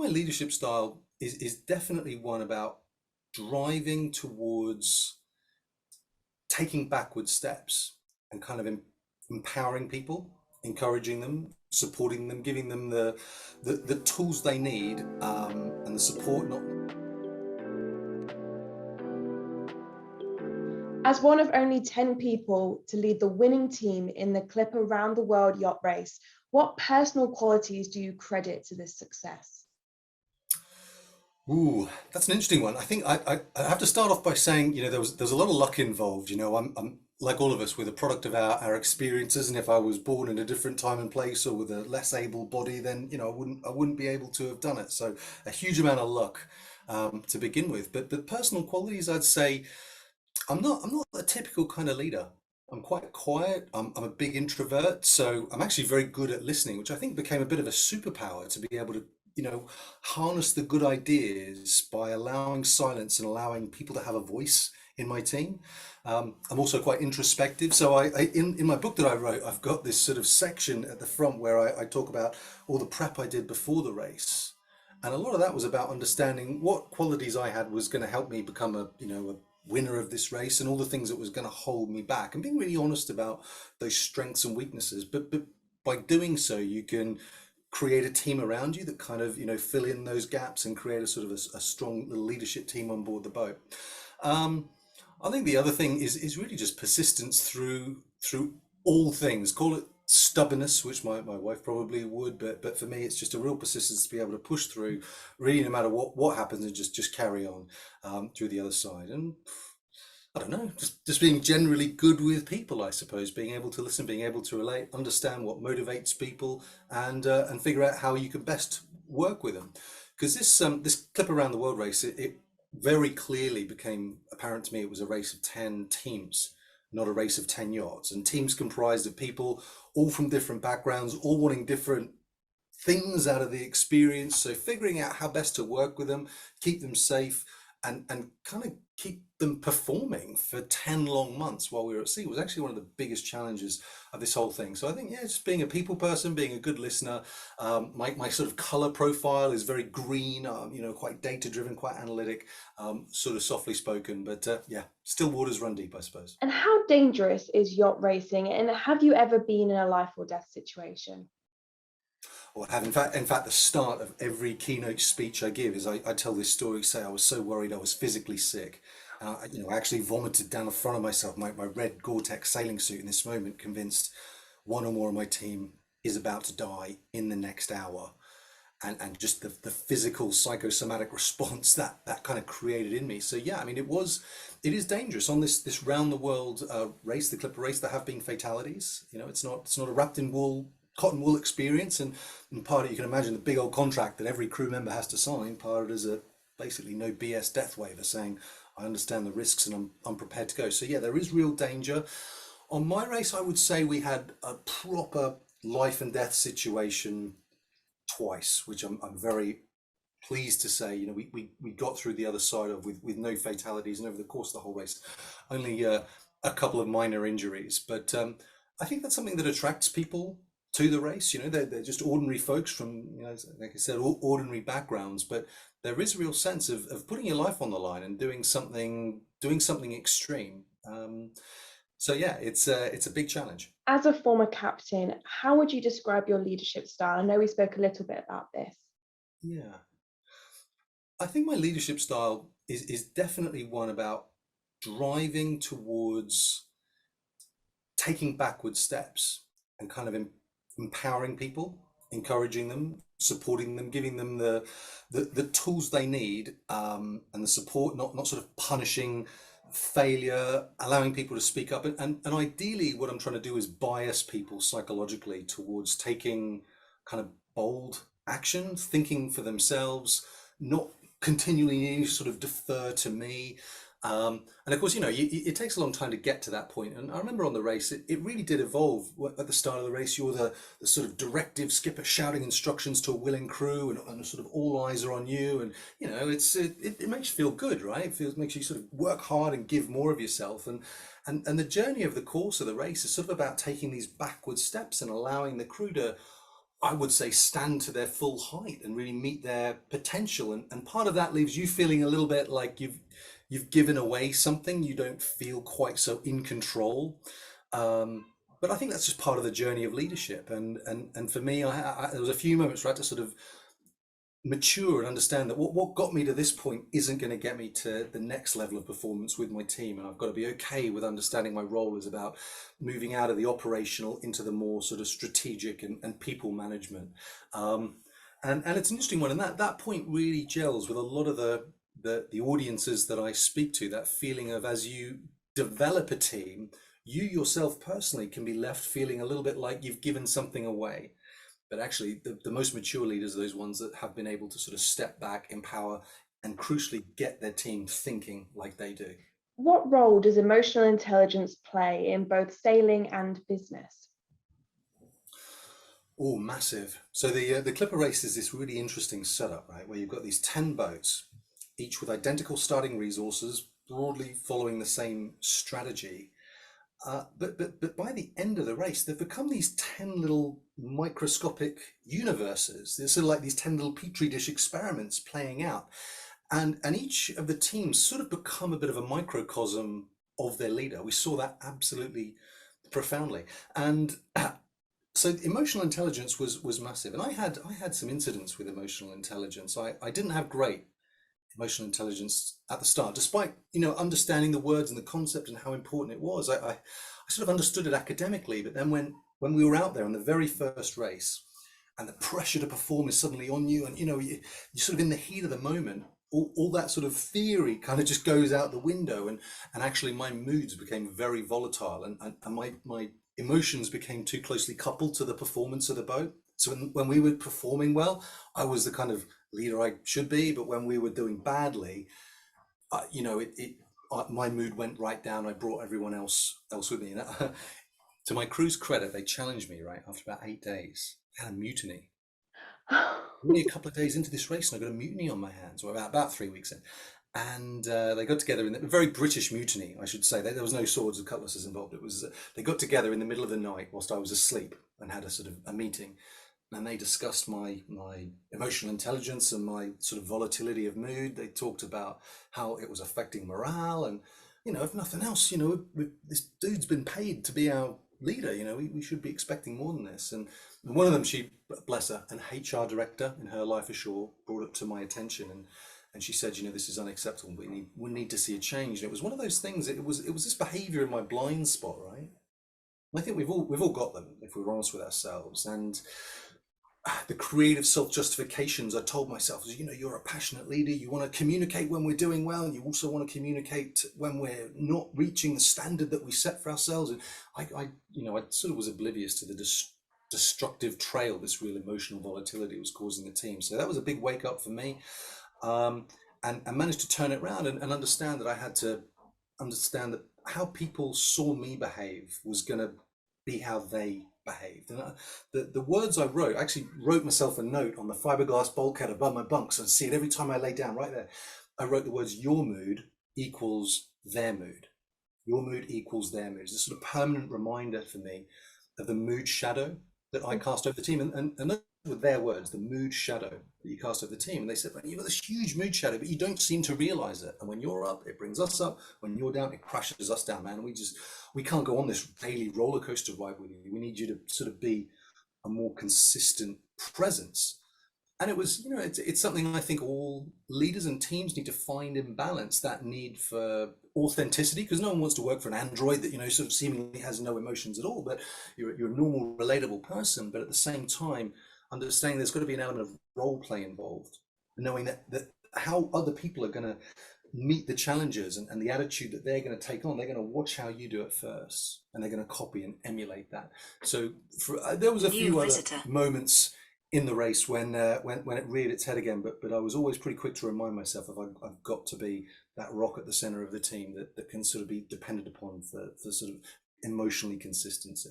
my leadership style is definitely one about driving towards taking backward steps and kind of empowering people, encouraging them, supporting them, giving them the tools they need, and the support. Not As one of only 10 people to lead the winning team in the Clipper Round the World yacht race, what personal qualities do you credit to this success? Ooh, that's an interesting one. I think I have to start off by saying, there was a lot of luck involved. I'm like all of us, we're the product of our experiences, and if I was born in a different time and place or with a less able body, then I wouldn't be able to have done it. So a huge amount of luck to begin with. But personal qualities, I'd say I'm not a typical kind of leader. I'm quite quiet. I'm a big introvert, so I'm actually very good at listening, which I think became a bit of a superpower to be able to, harness the good ideas by allowing silence and allowing people to have a voice in my team. I'm also quite introspective. So in my book that I wrote, I've got this sort of section at the front where I talk about all the prep I did before the race. And a lot of that was about understanding what qualities I had was going to help me become a winner of this race, and all the things that was going to hold me back, and being really honest about those strengths and weaknesses. But by doing so, you can create a team around you that kind of, fill in those gaps and create a sort of a strong little leadership team on board the boat. Um, I think the other thing is really just persistence through all things. Call it stubbornness, which my wife probably would, but for me, it's just a real persistence to be able to push through, really, no matter what happens, and just carry on through the other side. And I don't know, just being generally good with people, I suppose, being able to listen, being able to relate, understand what motivates people, and figure out how you can best work with them. Because this Clip Around the World race, it very clearly became apparent to me it was a race of 10 teams, not a race of 10 yachts, and teams comprised of people all from different backgrounds, all wanting different things out of the experience. So figuring out how best to work with them, keep them safe, and kind of keep them performing for 10 long months while we were at sea was actually one of the biggest challenges of this whole thing. So I think, yeah, just being a people person, being a good listener. My sort of color profile is very green, quite data driven, quite analytic, sort of softly spoken, but yeah, still waters run deep, I suppose. And how dangerous is yacht racing? And have you ever been in a life or death situation? Or have in fact the start of every keynote speech I give is I tell this story. Say I was so worried I was physically sick. I actually vomited down the front of myself, my red Gore-Tex sailing suit in this moment, convinced one or more of my team is about to die in the next hour. And just the physical psychosomatic response that kind of created in me. So yeah, I mean, it is dangerous on this round the world race, the Clipper race. There have been fatalities. It's not a wrapped in wool cotton wool experience, and part of it, you can imagine the big old contract that every crew member has to sign. Part of it is a basically no BS death waiver saying I understand the risks and I'm prepared to go. So yeah, there is real danger. On my race, I would say we had a proper life and death situation twice, which I'm very pleased to say, we got through the other side of with no fatalities, and over the course of the whole race, only a couple of minor injuries. But I think that's something that attracts people to the race. They're just ordinary folks from, like I said, all ordinary backgrounds, but there is a real sense of putting your life on the line and doing something extreme. So yeah, it's a big challenge. As a former captain, how would you describe your leadership style? I know we spoke a little bit about this. Yeah, I think my leadership style is definitely one about driving towards taking backward steps and kind of empowering people, encouraging them, supporting them, giving them the tools they need, and the support, not sort of punishing failure, allowing people to speak up, and ideally what I'm trying to do is bias people psychologically towards taking kind of bold action, thinking for themselves, not continually needing to sort of defer to me. And of course, it takes a long time to get to that point. And I remember on the race, it really did evolve. At the start of the race, you're the sort of directive skipper shouting instructions to a willing crew, and sort of all eyes are on you. And, it makes you feel good, right? Makes you sort of work hard and give more of yourself. And the journey of the course of the race is sort of about taking these backward steps and allowing the crew to I would say, stand to their full height and really meet their potential. And part of that leaves you feeling a little bit like you've given away something. You don't feel quite so in control. But I think that's just part of the journey of leadership. And for me, there was a few moments where I had to sort of mature and understand that what got me to this point isn't going to get me to the next level of performance with my team, and I've got to be okay with understanding my role is about moving out of the operational into the more sort of strategic and people management. And it's an interesting one, and that point really gels with a lot of the audiences that I speak to, that feeling of, as you develop a team, you yourself personally can be left feeling a little bit like you've given something away. But actually, the most mature leaders are those ones that have been able to sort of step back, empower, and crucially get their team thinking like they do. What role does emotional intelligence play in both sailing and business? Oh, massive. So the Clipper race is this really interesting setup, right? Where you've got these 10 boats, each with identical starting resources, broadly following the same strategy. But by the end of the race, they've become these 10 little microscopic universes. They're sort of like these 10 little petri dish experiments playing out. And each of the teams sort of become a bit of a microcosm of their leader. We saw that absolutely profoundly. And so emotional intelligence was massive. And I had some incidents with emotional intelligence. I didn't have great emotional intelligence at the start, despite understanding the words and the concept and how important it was. I sort of understood it academically, but then when we were out there on the very first race, and the pressure to perform is suddenly on you, and you're sort of in the heat of the moment, all that sort of theory kind of just goes out the window, and actually my moods became very volatile, and my emotions became too closely coupled to the performance of the boat. So when we were performing well, I was the kind of leader I should be, but when we were doing badly, my mood went right down. I brought everyone else with me. To my crew's credit, they challenged me right after about 8 days. I had a mutiny. Only a couple of days into this race, and I got a mutiny on my hands, or about 3 weeks in. And they got together in a very British mutiny, I should say. There was no swords or cutlasses involved. It was they got together in the middle of the night whilst I was asleep and had a sort of a meeting, and they discussed my emotional intelligence and my sort of volatility of mood. They talked about how it was affecting morale, and if nothing else, this dude's been paid to be our leader. We should be expecting more than this. And one of them, she, bless her, an HR director in her life ashore, brought it to my attention, and she said, this is unacceptable. We need to see a change. And it was one of those things. It was this behaviour in my blind spot, right? I think we've all got them if we're honest with ourselves. And the creative self-justifications I told myself is, you're a passionate leader. You want to communicate when we're doing well, and you also want to communicate when we're not reaching the standard that we set for ourselves. And I sort of was oblivious to the destructive trail this real emotional volatility was causing the team. So that was a big wake up for me, and managed to turn it around and understand that I had to understand that how people saw me behave was going to be how they behaved. And the words I wrote, I actually wrote myself a note on the fiberglass bulkhead above my bunk, so I see it every time I lay down right there. I wrote the words, your mood equals their mood. Your mood equals their mood. It's a sort of permanent reminder for me of the mood shadow that I cast over the team. And those were their words, the mood shadow that you cast over the team. And they said, well, you've got this huge mood shadow, but you don't seem to realize it. And when you're up, it brings us up. When you're down, it crashes us down, man. And we can't go on this daily roller coaster ride with you. We need you to sort of be a more consistent presence. And it was, it's something I think all leaders and teams need to find in balance, that need for authenticity, because no one wants to work for an android that, sort of seemingly has no emotions at all, but you're a normal, relatable person. But at the same time, understanding there's got to be an element of role play involved, knowing that how other people are going to meet the challenges and the attitude that they're going to take on. They're going to watch how you do it first, and they're going to copy and emulate that. So there was a few other moments in the race when it reared its head again, but I was always pretty quick to remind myself of I've got to be that rock at the center of the team that can sort of be depended upon for sort of emotionally consistency.